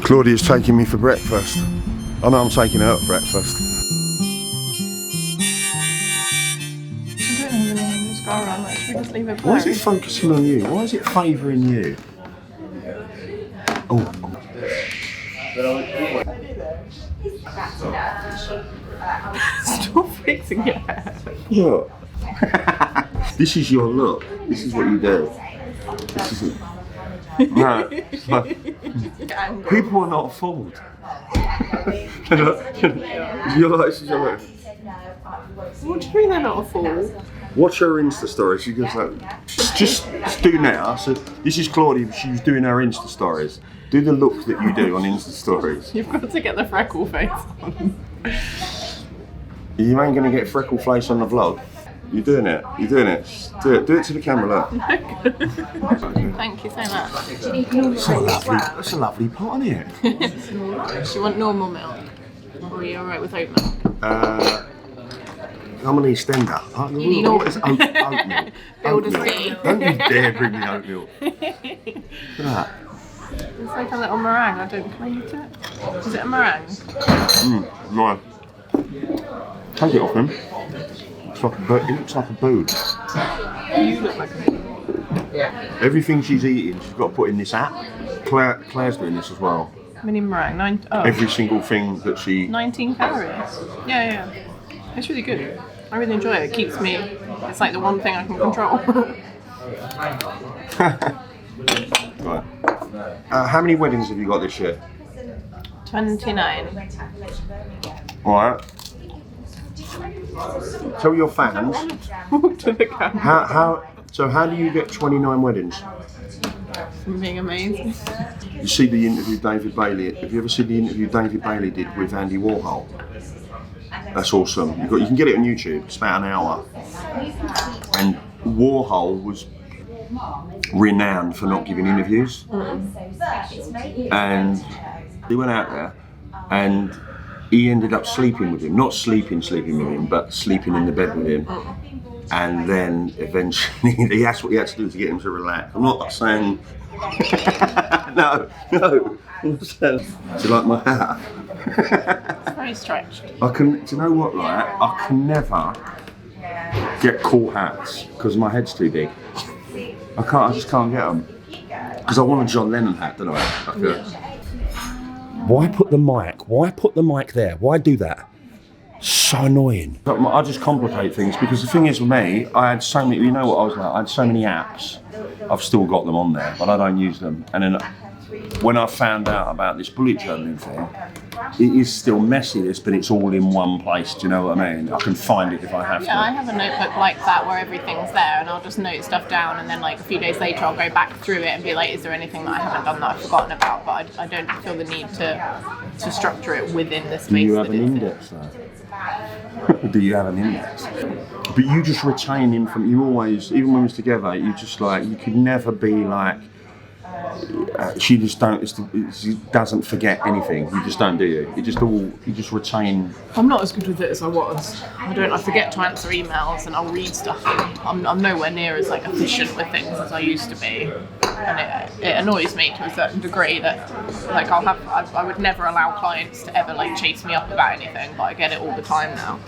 Claudia's taking me for breakfast. I know I'm taking her at breakfast. I don't have anything to go around, like, should we just leave it Why is it focusing on you? Why is it favouring you? Oh. Stop fixing your hair. Look. This is your look. This is what you do. This isn't. No. People are not fooled. You're like, this is your look. What do you mean they're not a fool? Watch her Insta story. She goes like, just do now. So this is Claudia. She was doing her Insta stories. Do the look that you do on Insta stories. You've got to get the freckle face on. You ain't gonna get freckle face on the vlog. You're doing it. You're doing it. Do it. Do it to the camera. Look. Thank you so much. That's a lovely pot, isn't it? Do you want normal milk? Or are you alright with oat milk? I'm an Eastender. You need oat milk. Build a tea. Don't you dare bring me oat milk. Look at that. It's like a little meringue. I don't claim it. Is it a meringue? Nice. Take it off him. It looks like a boob. You look like a boob. Everything she's eating, she's got to put in this app. Claire's doing this as well. Mini meringue. Every single thing that she... 19 calories. Yeah. It's really good. I really enjoy it. It keeps me... It's like the one thing I can control. Right. How many weddings have you got this year? 29. Alright. Tell your fans. Talk to the camera. How do you get 29 weddings? From being amazing. You see the interview David Bailey. Have you ever seen the interview David Bailey did with Andy Warhol? That's awesome. You can get it on YouTube. It's about an hour. And Warhol was renowned for not giving interviews. And he went out there and he ended up sleeping with him. Not sleeping with him, but sleeping in the bed with him. And then eventually, that's what he had to do to get him to relax. I'm not saying... no. Do you like my hat? It's very stretched. Do you know what, right? I can never get cool hats because my head's too big. I just can't get them. Because I want a John Lennon hat, don't I? Why put the mic? Why put the mic there? Why do that? So annoying. I just complicate things because the thing is with me, I had so many, you know what I was like, I had so many apps. I've still got them on there, but I don't use them. And then when I found out about this bullet journaling thing, it is still messy, but it's all in one place, do you know what I mean? I can find it if I have to. Yeah, I have a notebook like that where everything's there and I'll just note stuff down and then like a few days later I'll go back through it and be like, is there anything that I haven't done that I've forgotten about? But I don't feel the need to structure it within the space. Do you have an index though? Do you have an index? But you just retain you always, even when we was together, you just like, you could never be like, she doesn't forget anything. You just don't, do you? You just retain. I'm not as good with it as I was. I forget to answer emails and I'll read stuff. I'm nowhere near as like efficient with things as I used to be. And it annoys me to a certain degree that like I would never allow clients to ever like chase me up about anything, but I get it all the time now,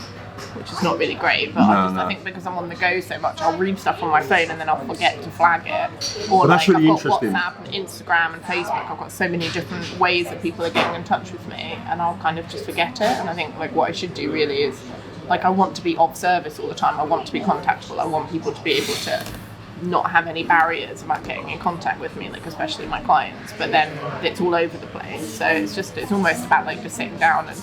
which is not really great. But I think because I'm on the go so much, I'll read stuff on my phone and then I'll forget to flag it. Or that's really I've got interesting. WhatsApp and Instagram and Facebook. I've got so many different ways that people are getting in touch with me, and I'll kind of just forget it. And I think like what I should do really is like I want to be of service all the time. I want to be contactable. I want people to be able to not have any barriers about getting in contact with me, like especially my clients, but then it's all over the place. So it's almost about like just sitting down and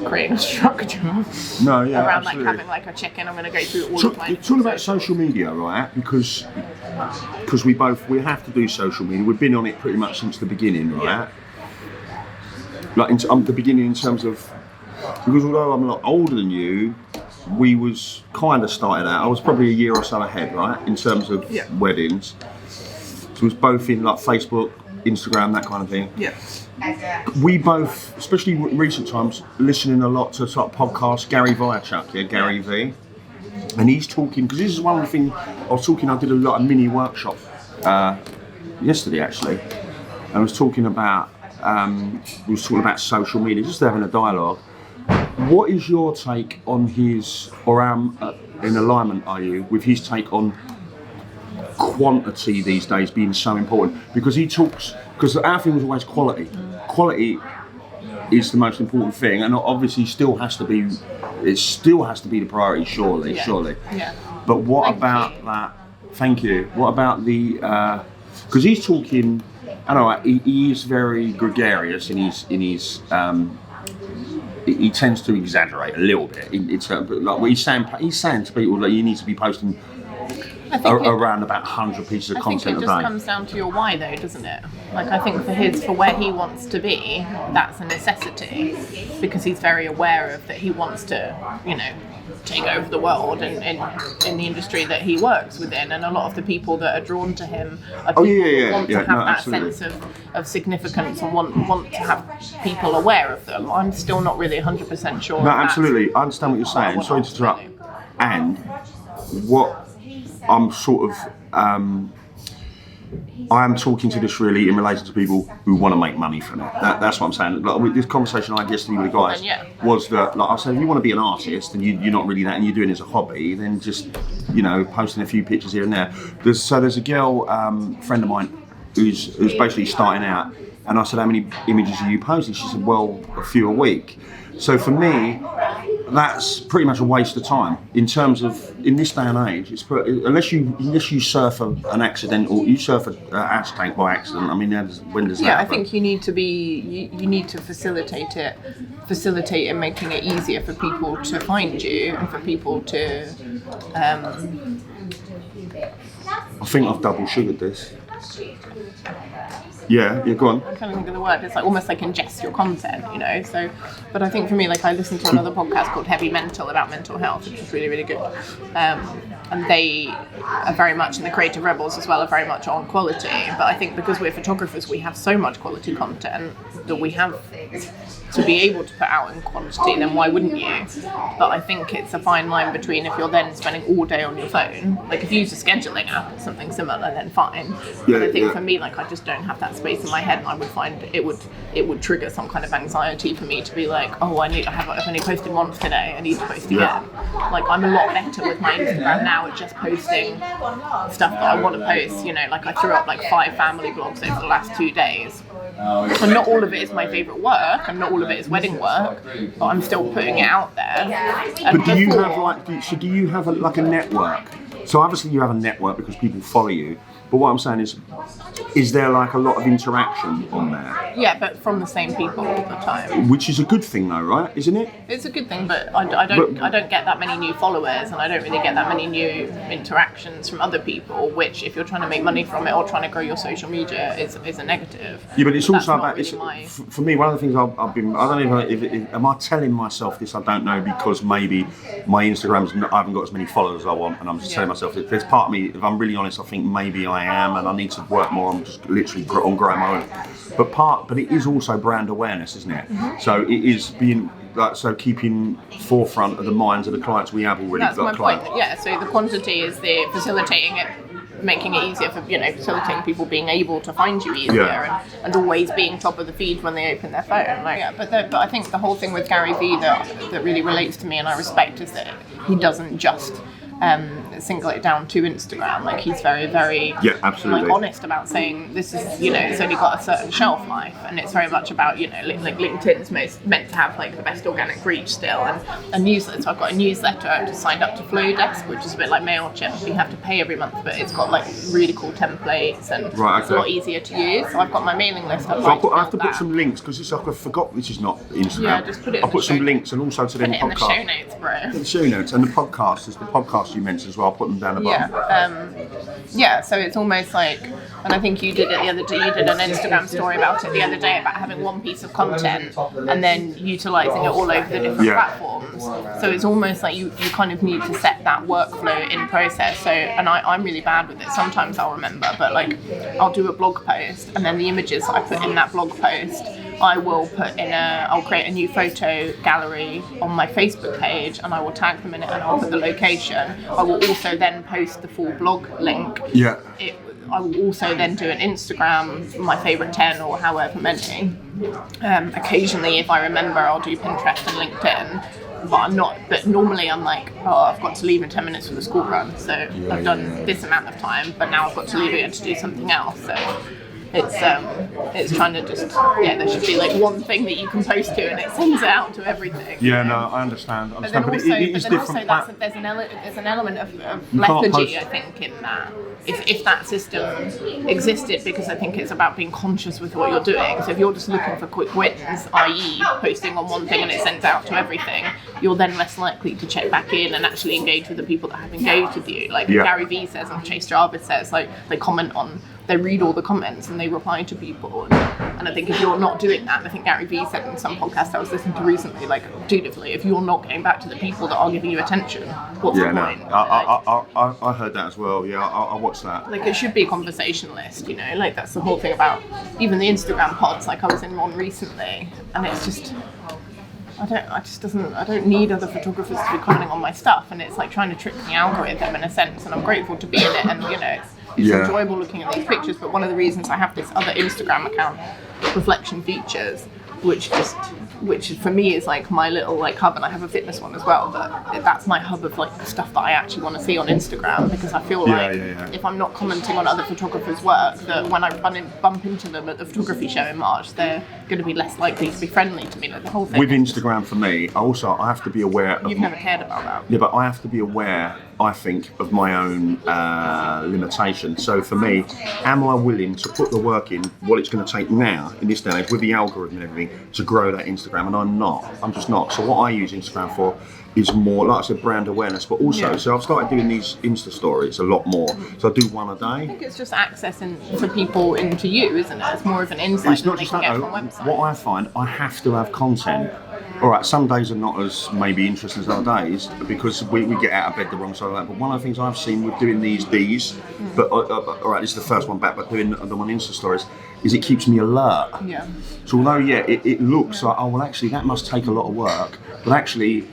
creating a structure around absolutely. like having like a check-in. I'm going to go through all of my... It's all about social media, right? Because we have to do social media. We've been on it pretty much since the beginning, right? Yeah. Like the beginning in terms of, because although I'm a lot older than you, we was kind of started out. I was probably a year or so ahead, right, in terms of weddings. So it was both in like Facebook, Instagram, that kind of thing. Yeah. We both, especially in recent times, listening a lot to sort of podcasts. Gary Vaynerchuk, Gary V, and he's talking, because this is one of the things I did a lot of mini workshop yesterday actually, and I was talking about we were talking about social media, just having a dialogue. What is your take on his, or in alignment are you with his take on quantity these days being so important? Because because our thing was always quality. Quality is the most important thing, and obviously it still has to be the priority, surely. Yeah. But what about that? Thank you. What about the? Because he's talking. I don't know. He is very gregarious in his. He tends to exaggerate a little bit. Like what he's saying to people that you need to be posting around about 100 pieces of content a day. I think it just comes down to your why, though, doesn't it? Like, I think for where he wants to be, that's a necessity, because he's very aware of that he wants to, take over the world in the industry that he works within, and a lot of the people that are drawn to him are people who want to have that absolutely. sense of significance and want to have people aware of them. I'm still not really 100% sure. No, absolutely. I understand what you're saying. Sorry to interrupt. And what I'm sort of, I am talking to this really in relation to people who want to make money from it. That's what I'm saying. Like, this conversation I had yesterday with the guys was that, like I said, if you want to be an artist and you're not really that, and you're doing it as a hobby, then just, posting a few pictures here and there. There's a girl, friend of mine, who's basically starting out, and I said, how many images are you posting? She said, well, a few a week. So for me, that's pretty much a waste of time in terms of, in this day and age, unless you surf an accident, or you surf an attain by accident. I mean, when does that happen? I think you need to facilitate it, making it easier for people to find you and for people to. I think I've double sugared this. Yeah, go on. I'm trying to think of the word. It's like almost like ingest your content, So, but I think for me, like, I listened to another podcast called Heavy Mental about mental health, which is really, really good. And they are very much, and the Creative Rebels as well, are very much on quality. But I think because we're photographers, we have so much quality content that we have to be able to put out in quantity, then why wouldn't you? But I think it's a fine line between, if you're then spending all day on your phone, like if you use a scheduling app or something similar, then fine. But I think for me, like, I just don't have that space in my head, and I would find it would trigger some kind of anxiety for me to be like, oh, I've only posted once today, I need to post again. Like, I'm a lot better with my Instagram now at just posting stuff that I want to post, like I threw up like 5 family blogs over the last 2 days. And not all of it is my favourite work, and not all of it is wedding work, but I'm still putting it out there. But do you have a network? So obviously you have a network because people follow you. But what I'm saying is there like a lot of interaction on there? Yeah, but from the same people all the time. Which is a good thing though, right? Isn't it? It's a good thing, but I don't get that many new followers, and I don't really get that many new interactions from other people, which, if you're trying to make money from it or trying to grow your social media, is a negative. Yeah, but it's also about, really for me, one of the things I've been, I don't know if am I telling myself this, I don't know, because maybe my Instagram's, I haven't got as many followers as I want, and I'm just telling myself, there's part of me, if I'm really honest, I think maybe I am, and I need to work more on just literally on growing my own. But it is also brand awareness, isn't it? Mm-hmm. So it is being keeping forefront of the minds of the clients we have already. That's my point. Yeah. So the quantity is the facilitating it, making it easier for facilitating people being able to find you easier, and always being top of the feed when they open their phone. But I think the whole thing with Gary Vee that really relates to me and I respect is that he doesn't just single it down to Instagram. Like, he's very, very absolutely honest about saying this is, it's only got a certain shelf life, and it's very much about, like LinkedIn's meant to have like the best organic reach still, and a newsletter. So I've got a newsletter. I've just signed up to Flowdesk, which is a bit like MailChimp. You have to pay every month, but it's got like really cool templates, and it's a lot easier to use. So I've got my mailing list. I have to put some links, because I forgot this is not Instagram. Yeah, just put it. I'll put some links, and also to the podcast. In the show notes, bro. The show notes and the podcast. There's the podcast you mentioned as well. I'll put them down the bottom. So it's almost like, and I think you did it the other day. You did an Instagram story about it the other day, about having one piece of content and then utilising it all over the different platforms. So it's almost like you kind of need to set that workflow in process. So, and I'm really bad with it. Sometimes I'll remember, but like I'll do a blog post, and then the images I put in that blog post, I will put in I'll create a new photo gallery on my Facebook page, and I will tag them in it, and I'll put the location. I will also then post the full blog link. Yeah. I will also then do an Instagram, my favourite 10 or however many. Occasionally, if I remember, I'll do Pinterest and LinkedIn. But I'm not. But normally, I'm like, oh, I've got to leave in 10 minutes for the school run, so I've done this amount of time. But now I've got to leave again to do something else. So it's trying to just there should be like one thing that you can post to, and it sends it out to everything. Yeah, no, I understand. But then also, there's an element of lethargy, I think, in that. If that system existed, because I think it's about being conscious with what you're doing. So if you're just looking for quick wins, i.e. posting on one thing and it sends out to everything, you're then less likely to check back in and actually engage with the people that have engaged with you. Like Gary Vee says and Chase Jarvis says, like they read all the comments and they reply to people. And I think if you're not doing that, I think Gary Vee said in some podcast I was listening to recently, like, dutifully, if you're not getting back to the people that are giving you attention, what's the point? I heard that as well. Yeah, I watched that. Like, it should be a conversationalist, you know, like that's the whole thing about even the Instagram pods. Like, I was in one recently, and it's just, I don't need other photographers to be commenting on my stuff, and it's like trying to trick the algorithm in a sense, and I'm grateful to be in it, and you know, it's enjoyable looking at these pictures. But one of the reasons I have this other Instagram account, Reflection Features, which for me is like my little like hub, and I have a fitness one as well, but that's my hub of like the stuff that I actually want to see on Instagram, because I feel like if I'm not commenting on other photographers' work, that when I bump into them at the photography show in March, they're going to be less likely to be friendly to me. Like, the whole thing with Instagram, for me, I have to be aware of... You've never cared about that. Yeah, but I have to be aware, I think, of my own limitations. So for me, am I willing to put the work in, what it's going to take now, in this day and age, with the algorithm and everything, to grow that Instagram? And I'm not. I'm just not. So what I use Instagram for is more, like I said, brand awareness, but also, so I've started doing these Insta stories a lot more. So I do one a day. I think it's just accessing for people into you, isn't it? It's more of an insight. It's not just that, though. What I find, I have to have content. All right, some days are not as maybe interesting as other days because we get out of bed the wrong side of that. But one of the things I've seen with doing these, but all right, this is the first one back, but doing them on Insta stories, is it keeps me alert. Yeah. So although, it looks like, oh, well, actually, that must take a lot of work, but actually,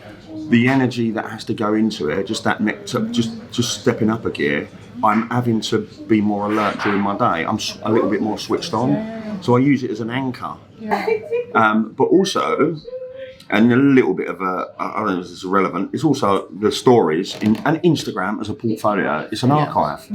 the energy that has to go into it, just that just stepping up a gear, I'm having to be more alert during my day. I'm a little bit more switched on. So I use it as an anchor. Yeah. But also, and a little bit of I don't know if this is relevant, it's also the stories, and Instagram as a portfolio, it's an archive,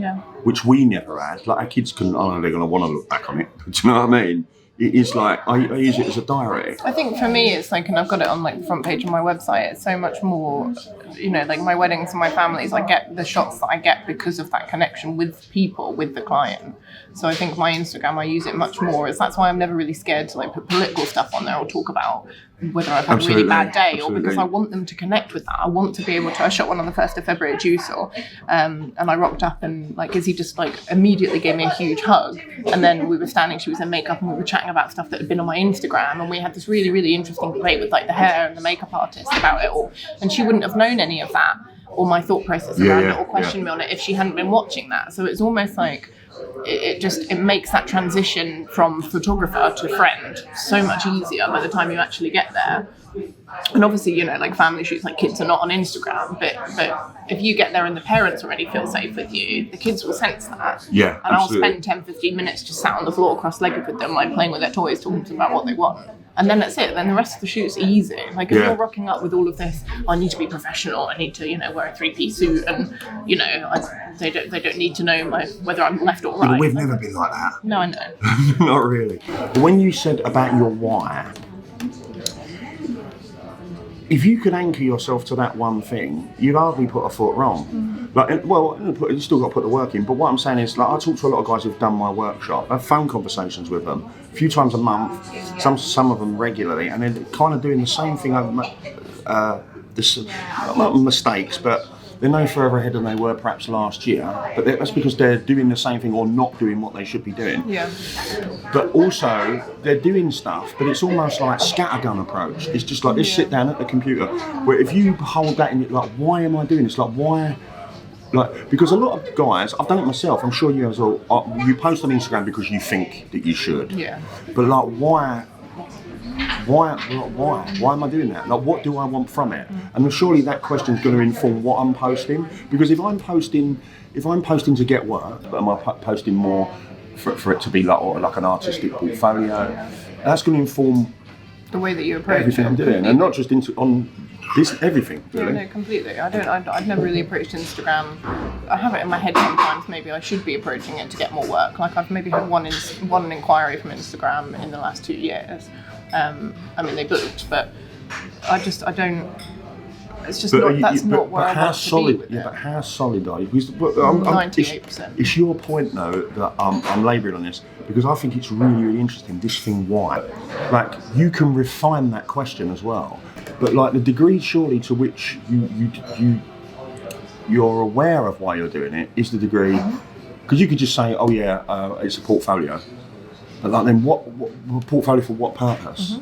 which we never had. Like, our kids they're going to want to look back on it. Do you know what I mean? It is like, I use it as a diary. I think for me, it's like, and I've got it on like the front page of my website, it's so much more, you know, like my weddings and my families, I get the shots that I get because of that connection with people, with the client. So I think my Instagram, I use it much more. That's why I'm never really scared to like put political stuff on there or talk about whether I've had a really bad day, or because I want them to connect with that. I want to be able to. I shot one on the 1st of February at Juiceal, and I rocked up, and like Izzy just like immediately gave me a huge hug, and then we were standing, she was in makeup, and we were chatting about stuff that had been on my Instagram, and we had this really, really interesting debate with like the hair and the makeup artist about it all, and she wouldn't have known any of that or my thought process around it or questioned me on it if she hadn't been watching that. So it's almost like it makes that transition from photographer to friend so much easier by the time you actually get there. And obviously, you know, like family shoots, like kids are not on Instagram, but if you get there and the parents already feel safe with you, the kids will sense that. Yeah, and absolutely. I'll spend 10-15 minutes just sat on the floor cross-legged with them, like playing with their toys, talking to them about what they want. And then that's it. Then the rest of the shoot's easy. Like, if you're rocking up with all of this, I need to be professional, I need to, you know, wear a 3-piece suit, and, you know, they don't need to know whether I'm left or right. But we've never been like that. No, I know. Not really. When you said about your why, if you could anchor yourself to that one thing, you'd hardly put a foot wrong. Like, well, you still got to put the work in. But what I'm saying is, like, I talk to a lot of guys who've done my workshop. I have phone conversations with them a few times a month, some of them regularly, and they're kind of doing the same thing. Not mistakes, but they're no further ahead than they were perhaps last year. But that's because they're doing the same thing or not doing what they should be doing. Yeah. But also, they're doing stuff, but it's almost like scattergun approach. It's just like, this sit down at the computer. Where if you hold that in, like, why am I doing this? Like, why? Like, because a lot of guys, I've done it myself, I'm sure you as well, you post on Instagram because you think that you should. Yeah. But like, why am I doing that? Like, what do I want from it? And surely that question is going to inform what I'm posting. Because if I'm posting to get work, but am I posting more for it to be like an artistic portfolio. That's going to inform the way that you approach everything I'm doing, and not just on this, everything really. Yeah, no, completely. I've never really approached Instagram. I have it in my head sometimes. Maybe I should be approaching it to get more work. Like I've maybe had one inquiry from Instagram in the last 2 years. I mean, they booked, but I don't. It's just not. That's not where I want to be with it. But how solid are you? 98%. It's your point though that I'm labouring on this because I think it's really, really interesting. This thing, why? Like you can refine that question as well, but like the degree surely to which you're aware of why you're doing it is the degree. Because you could just say, oh yeah, it's a portfolio, but like then what portfolio for what purpose?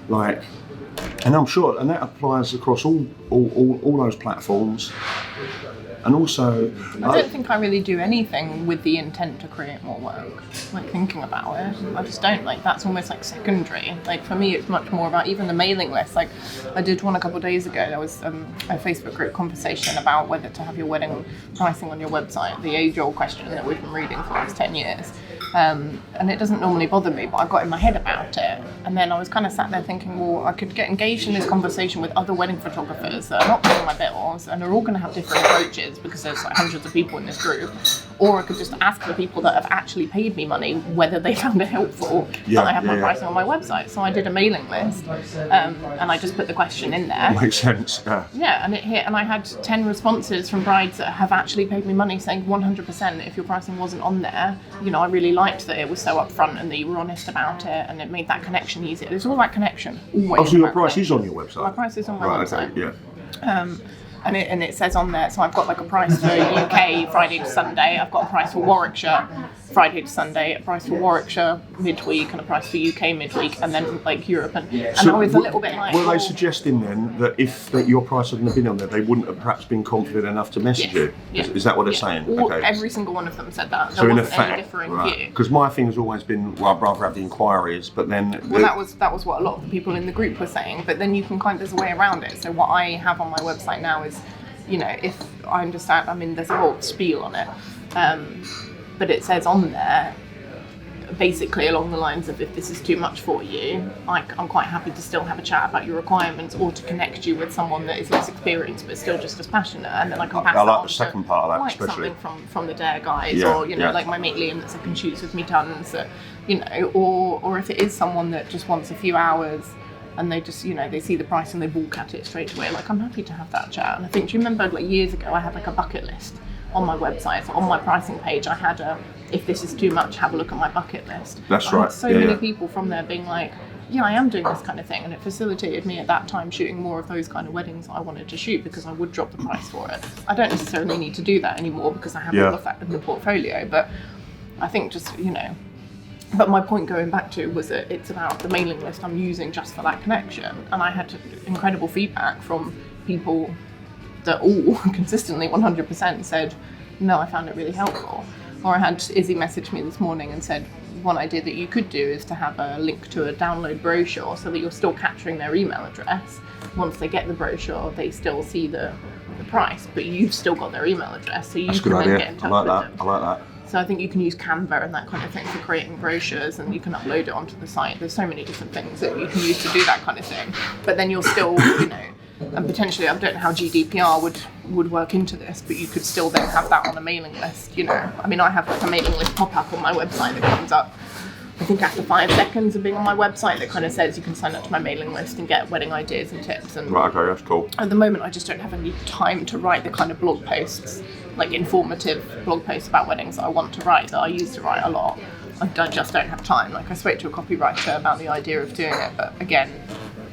Like. And I'm sure, and that applies across all those platforms. And also, I don't think I really do anything with the intent to create more work. Like thinking about it, I just don't. Like that's almost like secondary. Like for me, it's much more about even the mailing list. Like I did one a couple of days ago. There was a Facebook group conversation about whether to have your wedding pricing on your website. The age-old question that we've been reading for the last 10 years. And it doesn't normally bother me, but I got in my head about it. And then I was kind of sat there thinking, well, I could get engaged in this conversation with other wedding photographers that are not paying my bills and are all going to have different approaches because there's like hundreds of people in this group. Or I could just ask the people that have actually paid me money whether they found it helpful that I have my pricing on my website. So I did a mailing list and I just put the question in there. Makes sense, yeah. Yeah, and it hit, and I had 10 responses from brides that have actually paid me money saying 100% if your pricing wasn't on there, you know, I really liked that it was so upfront and that you were honest about it and it made that connection easier. It's all about connection. Always. Oh, so your price is on your website? My price is on my website. Okay, yeah. And it says on there, so I've got like a price for UK Friday to Sunday, I've got a price for Warwickshire Friday to Sunday, a price for Warwickshire midweek and a price for UK midweek, and then like Europe. And I was a little bit like... Were they suggesting then that if your price hadn't have been on there, they wouldn't have perhaps been confident enough to message you? Yes. Is that what they're saying? Okay. Every single one of them said that. So there in wasn't effect, any differing view. Because my thing has always been, well, I'd rather have the inquiries, but then... Well, that was what a lot of the people in the group were saying, but then you can there's a way around it. So what I have on my website now is, you know, if I understand, I mean, there's a whole spiel on it, but it says on there, basically along the lines of, if this is too much for you, I'm quite happy to still have a chat about your requirements or to connect you with someone that is less experienced but still just as passionate, and then I can pass I like on the second part of that, like especially something from the Dare guys, or you know, like my mate Liam that's up and shoots with me tons, that, you know, or if it is someone that just wants a few hours and they just, you know, they see the price and they balk at it straight away, like I'm happy to have that chat. And I think, do you remember like years ago I had like a bucket list on my website, so on my pricing page I had a, if this is too much, have a look at my bucket list. That's I right. had so many people from there being like, yeah, I am doing this kind of thing, and it facilitated me at that time shooting more of those kind of weddings I wanted to shoot because I would drop the price for it. I don't necessarily need to do that anymore because I have all of that in the portfolio, but I think just, you know, but my point going back to was that it's about the mailing list I'm using just for that connection, and I had incredible feedback from people that all consistently 100% said, no, I found it really helpful. Or I had Izzy message me this morning and said, one idea that you could do is to have a link to a download brochure so that you're still capturing their email address. Once they get the brochure, they still see the price, but you've still got their email address, so you can then get in touch with them. I like that. So I think you can use Canva and that kind of thing for creating brochures, and you can upload it onto the site. There's so many different things that you can use to do that kind of thing. But then you're still, you know, and potentially, I don't know how GDPR would work into this, but you could still then have that on a mailing list, you know. I mean, I have like a mailing list pop-up on my website that comes up, I think after 5 seconds of being on my website, that kind of says you can sign up to my mailing list and get wedding ideas and tips. And right, okay, that's cool. At the moment, I just don't have any time to write the kind of blog posts, like informative blog posts about weddings that I want to write, that I used to write a lot. I just don't have time. Like, I spoke to a copywriter about the idea of doing it, but again,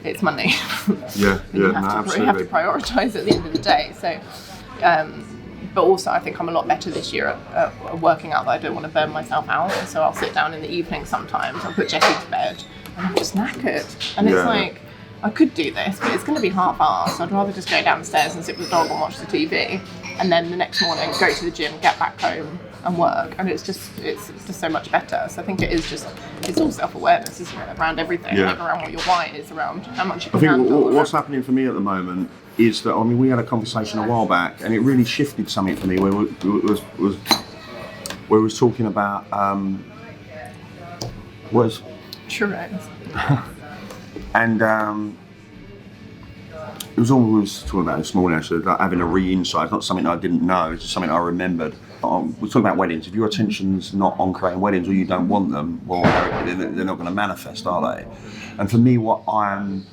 it's money. absolutely. You have to prioritise at the end of the day. So, but also I think I'm a lot better this year at working out that I don't want to burn myself out. So I'll sit down in the evening sometimes, I'll put Jessie to bed, and I'm just knackered. And it's like, I could do this, but it's going to be half-assed. I'd rather just go downstairs and sit with the dog and watch the TV, and then the next morning go to the gym, get back home and work, and it's just so much better. So I think it's all self-awareness, isn't it, around everything, like around what your why is, around how much you can handle. I think what's happening for me at the moment is that, I mean, we had a conversation a while back, and it really shifted something for me where it was where we was talking about Churros. and it was all we was talking about this morning, actually, like having a re-insight. It's not something I didn't know, it's just something I remembered. We're talking about weddings. If your attention's not on creating weddings or you don't want them, well, they're not going to manifest, are they? And for me, what I'm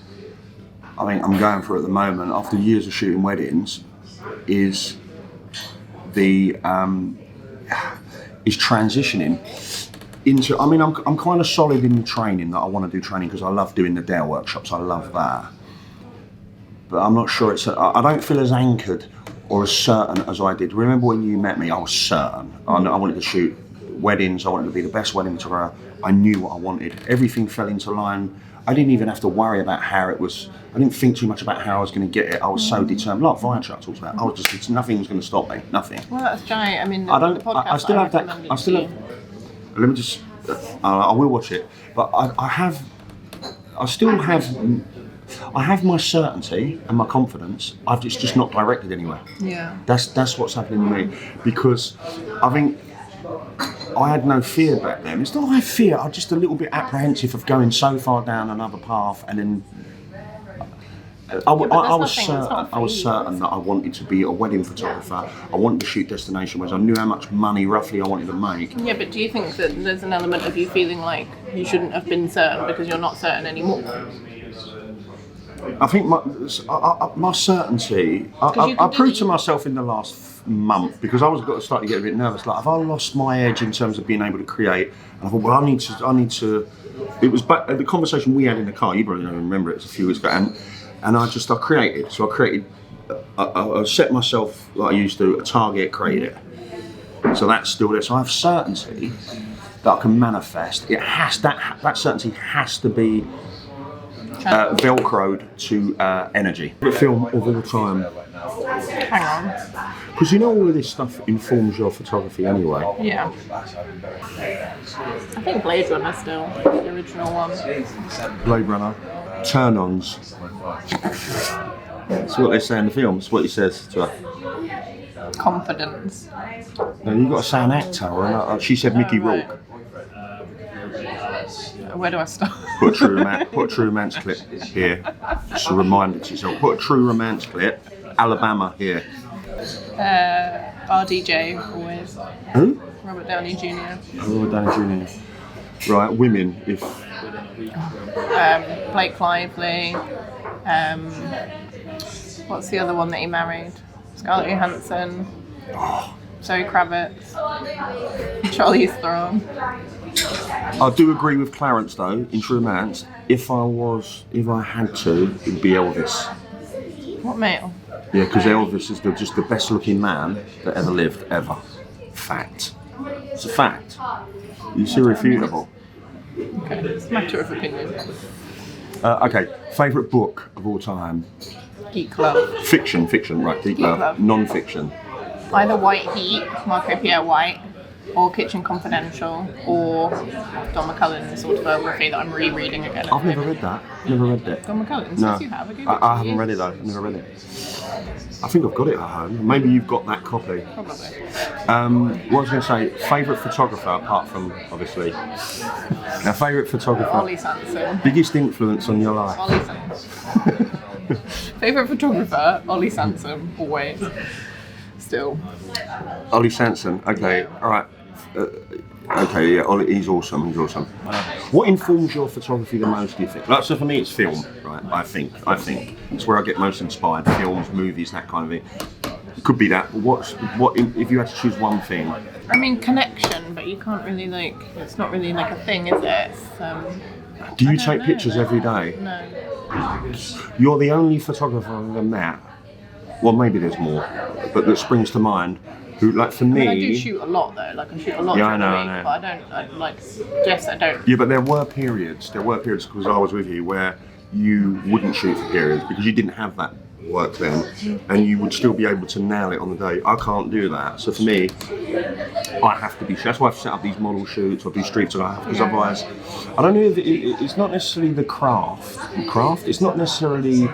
going through at the moment, after years of shooting weddings, is transitioning into. I mean, I'm kind of solid in the training that I want to do training because I love doing the Dare workshops. I love that. But I'm not sure I don't feel as anchored or as certain as I did. Remember when you met me, I was certain. I wanted to shoot weddings, I wanted to be the best wedding photographer. I knew what I wanted. Everything fell into line. I didn't even have to worry about how it was. I didn't think too much about how I was going to get it. I was so determined. Like Viator I talked about, nothing was going to stop me, nothing. Well, that's giant. I mean, I don't. the podcast I still have that. recommended I still to have. Let me just. I will watch it, but I have my certainty and my confidence. It's just not directed anywhere. Yeah. That's what's happening to me, because I think I had no fear back then. It's not I fear. I'm just a little bit apprehensive of going so far down another path, and then I was certain that I wanted to be a wedding photographer. I wanted to shoot destination weddings. I knew how much money roughly I wanted to make. Yeah, but do you think that there's an element of you feeling like you shouldn't have been certain because you're not certain anymore? I think my certainty, I proved to myself in the last month, because I was starting to get a bit nervous. Like, have I lost my edge in terms of being able to create? And I thought, well, I need to. It was back the conversation we had in the car. You probably don't remember it. It's a few weeks ago, and I created. So I created. I set myself, like I used to, a target, created it. So that's still there. So I have certainty that I can manifest. That certainty has to be velcroed to energy. The film of all time. Hang on. Because you know all of this stuff informs your photography anyway. Yeah. I think Blade Runner still, the original one. Blade Runner. Turn-ons. That's what they say in the film. That's what he says to her. Confidence. No, you've got to say an actor. Or she said Mickey Rourke. Where do I start? Put a true romance clip here. Just a reminder to yourself. Put a true romance clip. Alabama here. RDJ, always. Who? Robert Downey Jr. Robert Downey Jr. Right, women, if... Blake Lively. What's the other one that he married? Scarlett Johansson. Zoe Kravitz. Charlize Theron. I do agree with Clarence though, in True Romance. If I had to, it'd be Elvis. What male? Yeah, because Elvis is just the best looking man that ever lived, ever. Fact. It's a fact. It's irrefutable. Okay, it's a matter of opinion. Okay, favourite book of all time? Geek Love. Fiction, right, Geek Love. Non-fiction. Either White Heat, Marco Pierre White, or Kitchen Confidential, or Don McCullen's autobiography that I'm rereading again. I've never read that. Never read it. Don McCullen's? No. Yes, you have. I haven't read it though. I've never read it. I think I've got it at home. Maybe you've got that copy. Probably. What I was going to say, favourite photographer, apart from, obviously, now favourite photographer. Ollie Sanson. Biggest influence on your life? Ollie Sanson. Favourite photographer, Ollie Sanson, always. Still. Ollie Sanson, okay, alright. Okay, yeah, Ollie, he's awesome. What informs your photography the most, do you think? Like, so for me, it's film, right? I think. It's where I get most inspired. Films, movies, that kind of thing. It could be that, but if you had to choose one thing? I mean, connection, but you can't really, it's not really like a thing, is it? Do you take pictures every day? No. You're the only photographer I've ever met, well, maybe there's more, but that springs to mind, who, like, for me... I do shoot a lot, though. Like, I shoot a lot during the week, but I don't... Yeah, but there were periods, because I was with you, where you wouldn't shoot for periods, because you didn't have that work then, and you would still be able to nail it on the day. I can't do that. So for me, I have to be... That's why I've set up these model shoots, or do streets, because otherwise... I don't know if it's not necessarily the craft. It's not necessarily...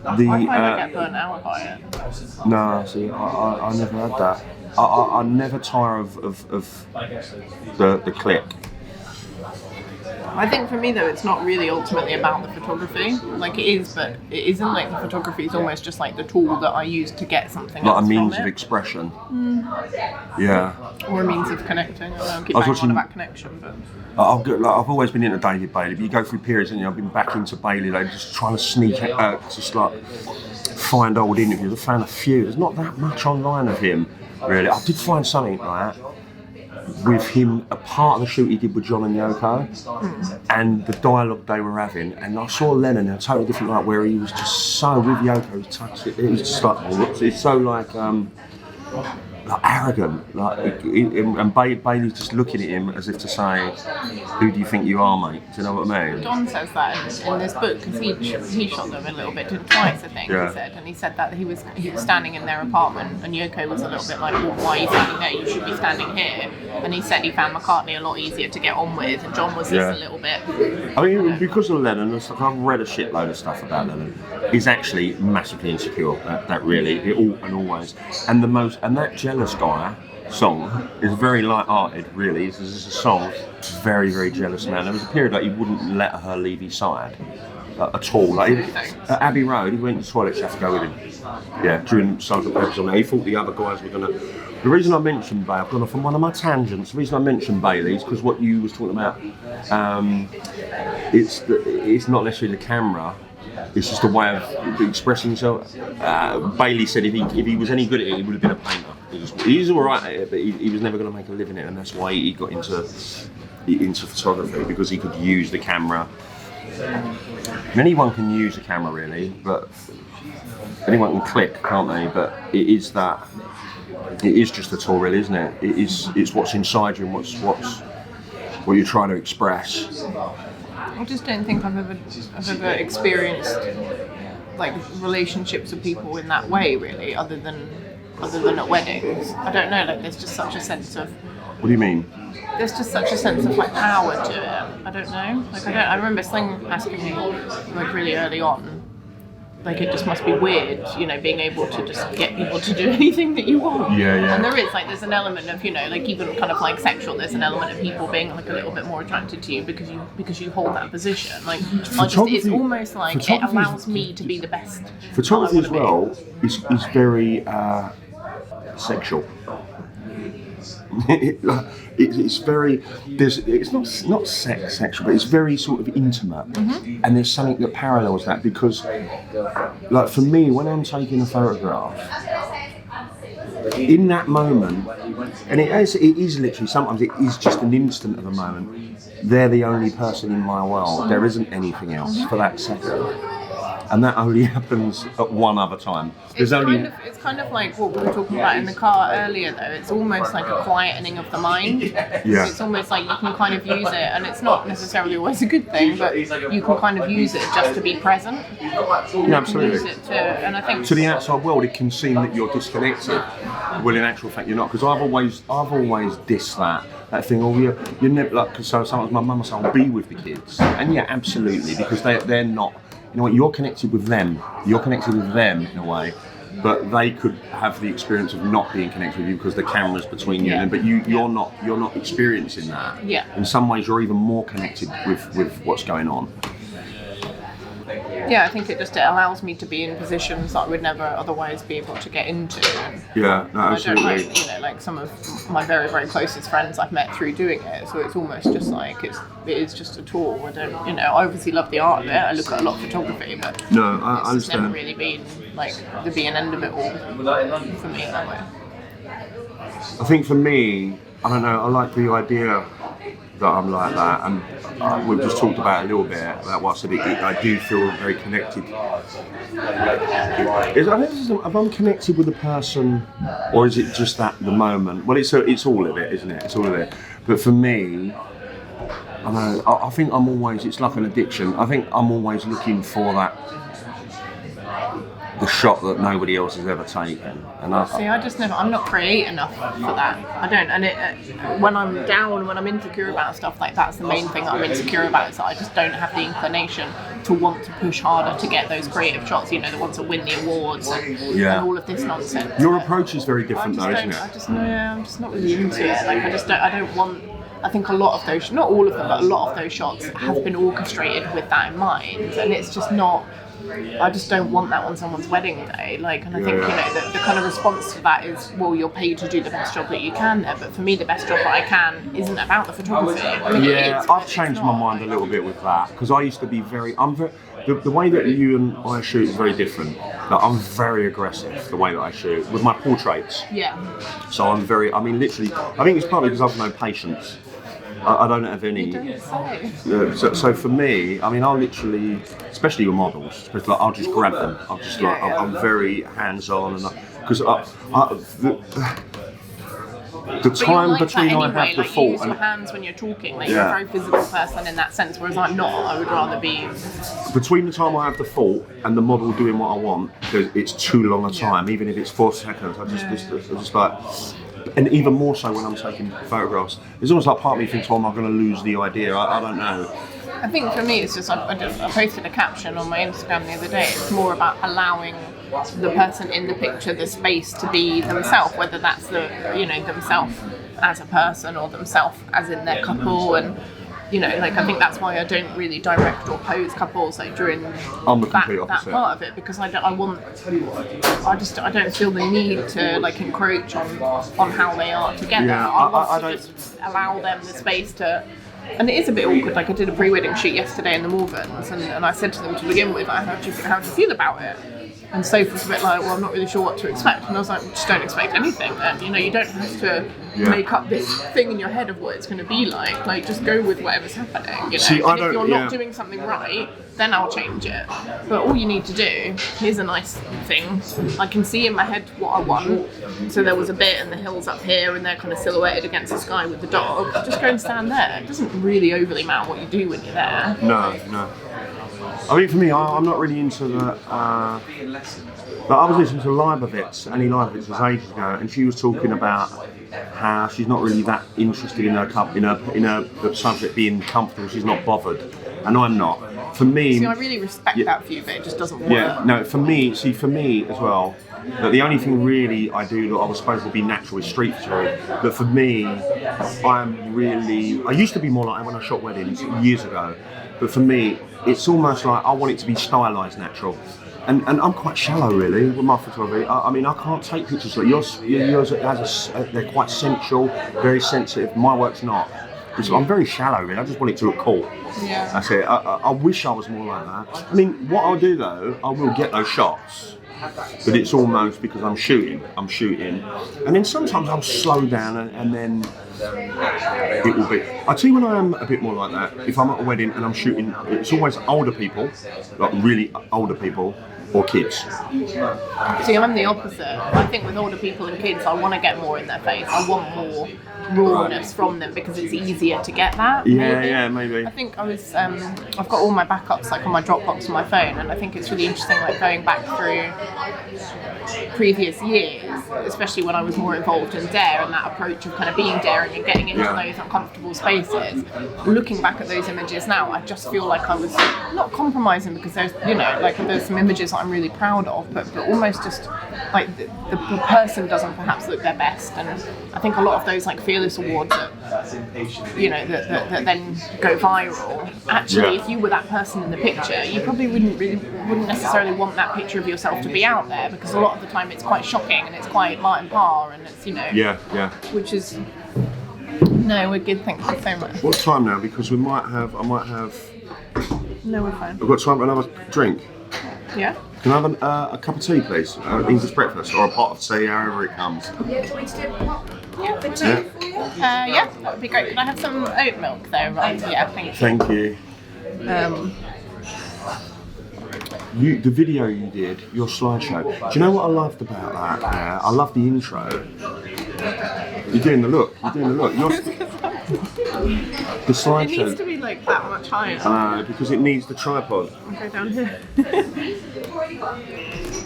I find I get burnt out by it. No, see, I never had that. I never tire of the click. I think for me though, it's not really ultimately about the photography. Like it is, but it isn't. Like the photography is almost just like the tool that I use to get something. Like else a means from of it. expression. Yeah. Or a means of connecting. I don't know, I keep I was banging on watching- about connection, but I've always been into David Bailey, but you go through periods, and I've been back into Bailey, like just trying to sneak out, just like find old interviews. I found a few. There's not that much online of him, really. I did find something like that with him, a part of the shoot he did with John and Yoko, and the dialogue they were having. And I saw Lennon in a totally different light, where he was just so with Yoko, he touched it. It was just like it's so like arrogant, and Bailey's just looking at him as if to say, "Who do you think you are, mate?" Do you know what I mean? Don says that in this book because he shot them a little bit, twice I think. Yeah. He said, and he said that he was standing in their apartment, and Yoko was a little bit like, "Well, why are you standing there? You should be standing here." And he said he found McCartney a lot easier to get on with, and John was just a little bit. I mean, because of Lennon, it's like I've read a shitload of stuff about Lennon. He's actually massively insecure. That really, always, and that jealous guy song is very light-hearted. Really, this is a song. Very, very jealous man. There was a period like he wouldn't let her leave his side at all. Like at Abbey Road, he went to the toilet. She had to go with him. Yeah, during Sergeant Pepper's on there. He thought the other guys were gonna. The reason I mentioned Bailey, I've gone off on one of my tangents. The reason I mentioned Bailey is because what you was talking about. It's not necessarily the camera. It's just a way of expressing himself. Bailey said if he was any good at it, he would have been a painter. He's all right at it, but he was never going to make a living at it, and that's why he got into photography, because he could use the camera. Anyone can use the camera, really, but anyone can click, can't they? But it is just a tool, really, isn't it? It's what's inside you and what you're trying to express. I just don't think I've ever experienced like relationships with people in that way, really, other than at weddings. I don't know, like there's just such a sense of. What do you mean? There's just such a sense of like power to it. I don't know. Like I remember Sling asking me like really early on. Like it just must be weird, being able to just get people to do anything that you want. Yeah. And there's an element of, like even kind of like sexual. There's an element of people being like a little bit more attracted to you because you hold that position. Like it's almost like it allows me to be the best. Photography as well is very sexual. It's very. It's not sexual, but it's very sort of intimate. Mm-hmm. And there's something that parallels that, because, like for me, when I'm taking a photograph, in that moment, and it is literally sometimes it is just an instant of a moment. They're the only person in my world. There isn't anything else for that second. And that only happens at one other time. It's kind of like what we were talking about in the car earlier, though. It's almost like a quietening of the mind. Yeah. It's almost like you can kind of use it, and it's not necessarily always a good thing, but you can kind of use it just to be present. Yeah, absolutely. Use it and I think to the outside world, it can seem that you're disconnected. Well, in actual fact, you're not. Because I've always dissed that thing. Oh, you're never like. Because sometimes my mum will say, "I'll be with the kids," and yeah, absolutely, because they're not. You know what? You're connected with them. You're connected with them in a way, but they could have the experience of not being connected with you because the camera's between you and them. But you're not experiencing that. Yeah. In some ways, you're even more connected with what's going on. Yeah, I think it allows me to be in positions that I would never otherwise be able to get into. Yeah, no, absolutely. I don't like some of my very, very closest friends I've met through doing it, so it's almost just like it is just a tool. I obviously love the art of it. I look at a lot of photography, but no, I it's understand. never really been like the beginning end of it all for me that way. I think for me, I don't know, I like the idea that I'm like that, and we've just talked about it a little bit about what I said. I do feel very connected. If I'm connected with a person, or is it just at the moment? Well, it's all of it, isn't it? It's all of it. But for me, I don't know, I think I'm always. It's like an addiction. I think I'm always looking for the shot that nobody else has ever taken. And See, I just never. I'm not creative enough for that. I don't. And when I'm down, when I'm insecure about stuff, like that's the main thing that I'm insecure about. Is that I just don't have the inclination to want to push harder to get those creative shots. You know, the ones that win the awards and all of this nonsense. Your approach is very different, though, isn't it? I'm just not really into it. Like I don't want. I think a lot of those, not all of them, but a lot of those shots have been orchestrated with that in mind, and it's just not. I just don't want that on someone's wedding day. Like, and I think the kind of response to that is, well, you're paid to do the best job that you can there. But for me, the best job that I can isn't about the photography. I mean, I've changed my mind a little bit with that because I used to be the way that you and I shoot is very different. Like, I'm very aggressive the way that I shoot with my portraits. Yeah. So I'm literally. I think it's partly because I've no patience. I don't have any. You don't say. So for me, I mean, I'll literally, especially with models, I'll just grab them. I'll just I'm very hands-on, and because the time between anyway, I have the like thought you use your hands when you're talking. Like you're a very physical person in that sense, whereas I'm not. I would rather be. Between the time I have the thought and the model doing what I want, it's too long a time. Even if it's 4 seconds, I just like. And even more so when I'm taking photographs, it's almost like part of me thinks, "Oh, am I going to lose the idea?" I don't know. I think for me, it's just I posted a caption on my Instagram the other day. It's more about allowing the person in the picture the space to be themselves, whether that's themselves as a person or themselves as in their couple, and I think that's why I don't really direct or pose couples like during that part of it, because I don't feel the need to like encroach on how they are together. Yeah, I want to just allow them the space to. And it is a bit awkward. Like I did a pre-wedding shoot yesterday in the Morgans, and I said to them to begin with, how do you feel about it? And Sophie was a bit like, well, I'm not really sure what to expect. And I was like, just don't expect anything. And you don't have to make up this thing in your head of what it's going to be like. Like, just go with whatever's happening. See, and if you're not doing something right, then I'll change it. But all you need to do, here's a nice thing. I can see in my head what I want. So there was a bit, and the hills up here, and they're kind of silhouetted against the sky with the dog. Just go and stand there. It doesn't really overly matter what you do when you're there. No. I mean, for me, I'm not really into the. I was listening to Annie Leibovitz was ages ago, and she was talking about how she's not really that interested in her subject being comfortable. She's not bothered, and I'm not. For me, see, I really respect that view, but it just doesn't work. Yeah, no. For me as well. That the only thing really I do that I was supposed to be natural is street photography. But for me, I used to be more like when I shot weddings years ago. But for me, it's almost like I want it to be stylised natural. And I'm quite shallow really with my photography. I mean, I can't take pictures like yours they're quite sensual, very sensitive. My work's not. I'm very shallow really, I just want it to look cool. Yeah. That's it. I wish I was more like that. I mean, what I'll do though, I will get those shots. But it's almost because I'm shooting, and then sometimes I'll slow down and then it will be. I tell you when I am a bit more like that, if I'm at a wedding and I'm shooting, it's always older people, like really older people, or kids. See, I'm the opposite. I think with older people and kids, I want to get more in their face. I want more rawness from them because it's easier to get that. Maybe. I think I've got all my backups like on my Dropbox on my phone, and I think it's really interesting like going back through previous years, especially when I was more involved in Dare and that approach of kind of being daring and getting into those uncomfortable spaces. Looking back at those images now, I just feel like I was not compromising because there's there's some images that I'm really proud of, but almost just like the person doesn't perhaps look their best, and I think a lot of those like Fearless Awards that then go viral. Actually, if you were that person in the picture, you probably wouldn't necessarily want that picture of yourself to be out there because a lot of the time it's quite shocking and it's quite Martin Parr and it's which is we're good. Thank you so much. What's time now? Because I might have. No, we're fine. I've got time for another drink. Yeah. Can I have a cup of tea, please? English breakfast or a pot of tea, however it comes. Yeah, do we do a pot? Yeah, the tea for you? Yeah, that would be great. Can I have some oat milk there, right? Yeah, thank you. Thank you. The video you did, your slideshow. Do you know what I loved about that? I love the intro. You're doing the look. The It needs slideshow. to be like that much higher. Because it needs the tripod. I'll go down here.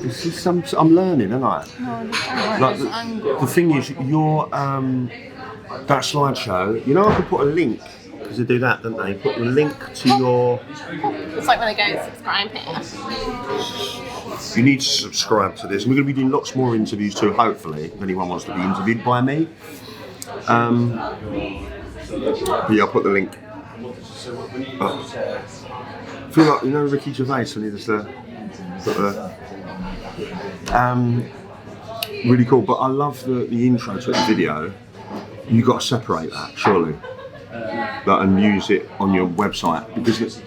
This is I'm learning, aren't I? Like the thing is, your that slideshow. You know, I could put a link because they do that, don't they? Put the link to your. It's like when they go subscribe here. You need to subscribe to this. We're going to be doing lots more interviews too. Hopefully, if anyone wants to be interviewed by me. Yeah, I'll put the link. Oh. I feel like, you know, Ricky Gervais when he does the. Really cool, but I love the intro to the video. You've got to separate that, surely. And use it on your website, because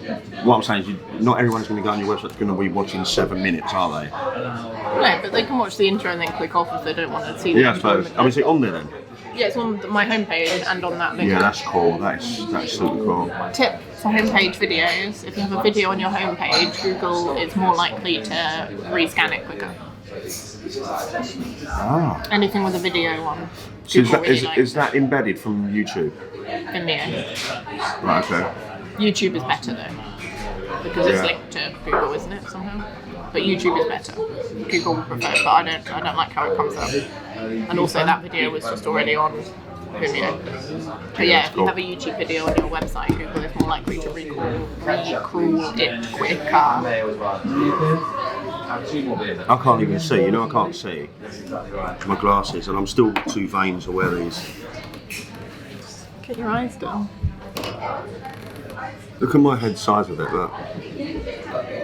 what I'm saying is not everyone's going to go on your website going to be watching 7 minutes, are they? No, but they can watch the intro and then click off if they don't want to see the Yeah, I suppose. I mean, is it on there then? Yeah, it's on my homepage and on that link. Yeah, that's cool. That's super cool. Tip for homepage videos: if you have a video on your homepage, Google is more likely to rescan it quicker. Ah. Anything with a video on. So is Google that embedded from YouTube? Vimeo. Right, okay. YouTube is better though, because it's linked to Google, isn't it, somehow? But YouTube is better. Google would prefer, but I don't like how it comes up. And also that video was just already on Vimeo. But yeah, if you have a YouTube video on your website, Google is more likely to recrawl it quicker. I can't even see. You know, I can't see. My glasses, and I'm still too vain to wear these. Get your eyes down. Look at my head size of it, look.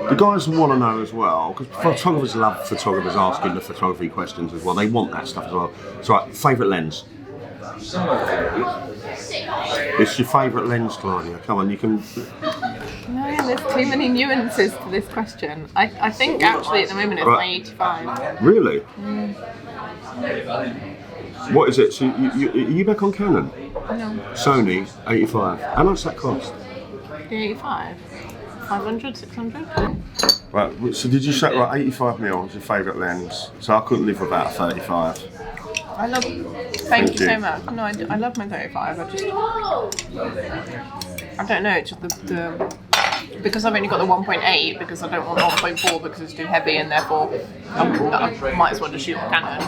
The guys want to know as well, because photographers love photographers asking the photography questions as well. They want that stuff as well. So, right, favourite lens? It's your favourite lens, Claudia. Come on, you can... No, there's too many nuances to this question. I think actually at the moment it's my 85. Really? What is it? So are you back on Canon? No. Sony 85. How much does that cost? The 85? 500, 600? Right, so did you say, right, 85mm is your favourite lens? So I couldn't live without a 35. I love. Thank you so much. No, I love my 35. I don't know. It's just the because I've only got the 1.8 because I don't want 1.4 because it's too heavy and therefore I might as well just shoot on Canon.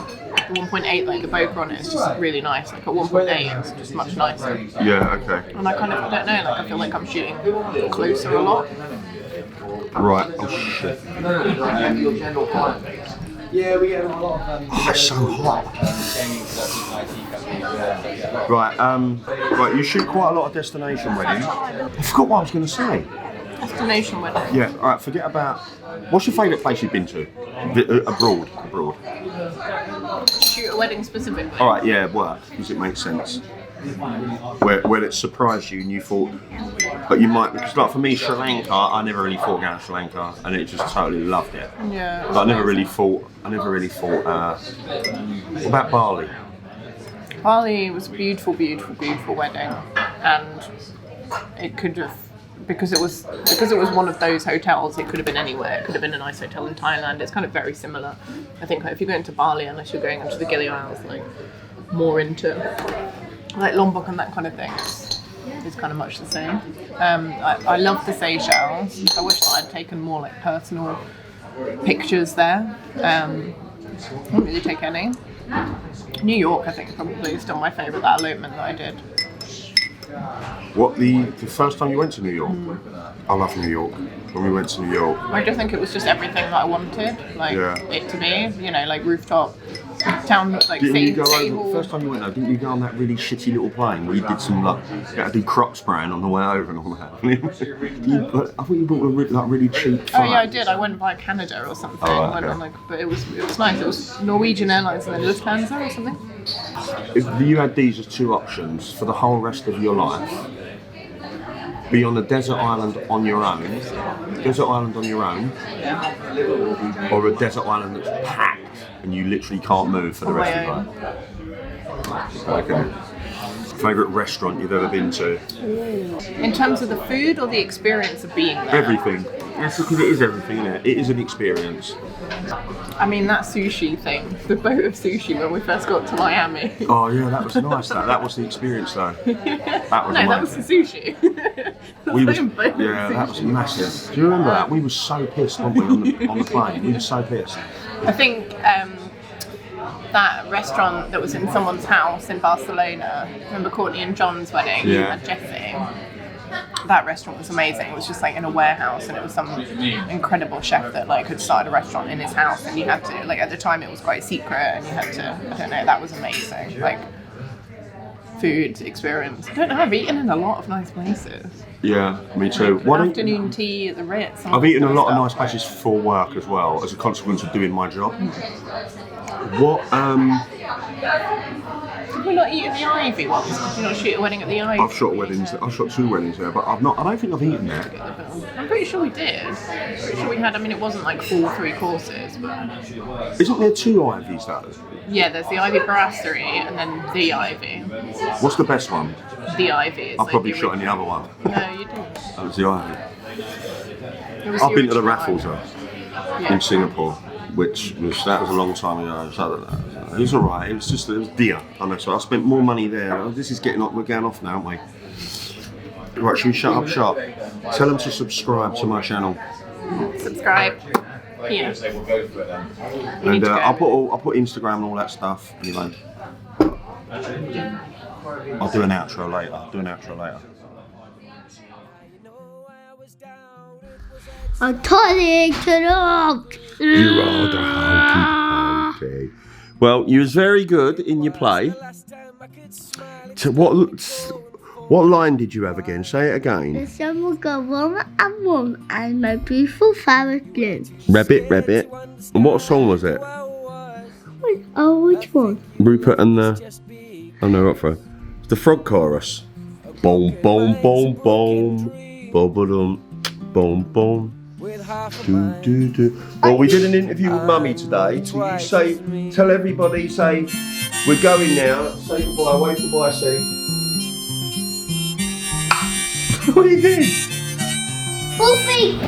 The 1.8, like the bokeh on it is just really nice. Like at 1.8, it's just much nicer. Yeah, okay. And I kind of I don't know. Like I feel like I'm shooting closer a lot. Right. Oh shit. Yeah, we get a lot of. Oh, it's so hot. Right. Right. You shoot quite a lot of destination weddings. I forgot what I was going to say. Destination wedding. Yeah. All right. Forget about. What's your favourite place you've been to? Abroad. Shoot a wedding specifically. All right. Yeah. Work. Does it make sense? Where it surprised you and you thought, but you might, because like for me, Sri Lanka, I never really thought going to Sri Lanka, and it just totally loved it. Yeah. But I never really thought. What about Bali? Bali was a beautiful, beautiful, beautiful wedding, and it could have, because it was one of those hotels. It could have been anywhere. It could have been a nice hotel in Thailand. It's kind of very similar. I think like, if you're going to Bali, unless you're going into the Gili Isles, like more into like Lombok and that kind of thing, it's kind of much the same. I love the Seychelles. I wish that I'd taken more like personal pictures there. I didn't really take any. New York, I think, probably is still my favourite, that elopement that I did. What, the first time you went to New York? I love New York. When we went to New York. I just think it was just everything that I wanted, like it to be, you know, like rooftop, town, like Didn't you go city over, hall. first time you went there, didn't you go on that really shitty little plane where you did some like, you had to do crop spraying on the way over and all that? I thought you bought a really cheap flight. Oh yeah, I did. I went by Canada or something. Oh, right, Went okay. on, like, but it was nice. It was Norwegian Airlines and then Lufthansa or something. If you had these as two options for the whole rest of your life, be on a desert island on your own, or a desert island that's packed and you literally can't move for the rest of your life. Okay. Favourite restaurant you've ever been to? In terms of the food or the experience of being there? Everything. It's because it is everything, isn't it? It is an experience. I mean, that sushi thing, the boat of sushi when we first got to Miami. Oh yeah, that was nice. That was the experience, though. That was No, amazing. that was the sushi. That was massive. Do you remember that? We were so pissed, weren't we, on the plane? We were so pissed. I think that restaurant that was in someone's house in Barcelona, remember Courtney and John's wedding? Yeah. At Jessie. That restaurant was amazing. It was just like in a warehouse, and it was some incredible chef that like had started a restaurant in his house, and you had to, like, at the time it was quite secret, and you had to, I don't know, that was amazing. Like, food experience. I don't know, I've eaten in a lot of nice places. Yeah, me too. Afternoon tea at the Ritz. I've eaten a lot of nice places for work as well, as a consequence of doing my job. What, Did we not eat at the Ivy once? Did you not shoot a wedding at the Ivy? I've shot two weddings there, but I don't think I've eaten there. I'm pretty sure we did. Pretty sure we had, I mean, it wasn't like full 3 courses, but... Isn't there 2 Ivies though? Yeah, there's the Ivy Brasserie and then the Ivy. What's the best one? The Ivy is I like probably the shot in the other one. No, you didn't. That was the Ivy. It was I've been to the original raffles Ivy. though, in Singapore, that was a long time ago. So it was alright. It was dear. I know. So I spent more money there. This is we're getting off now, aren't we? Right, should we shut up shop? Tell them to subscribe to my channel. Subscribe. Yeah. And I'll put Instagram and all that stuff. Anyway, I'll do an outro later. I'm turning to the You are the hokey. Well, you was very good in your play. What line did you have again? Say it again. The sun will go warmer and warmer, and my beautiful flowers bloom. Rabbit. And what song was it? Oh, which one? Rupert and the... Oh no, not for the frog chorus. Boom, boom, boom, boom. Boom, boom, boom. Do, do, do. Well, we did an interview with Mummy today. So you tell everybody, we're going now. Say goodbye, wave goodbye, say. What are you doing? Full feet.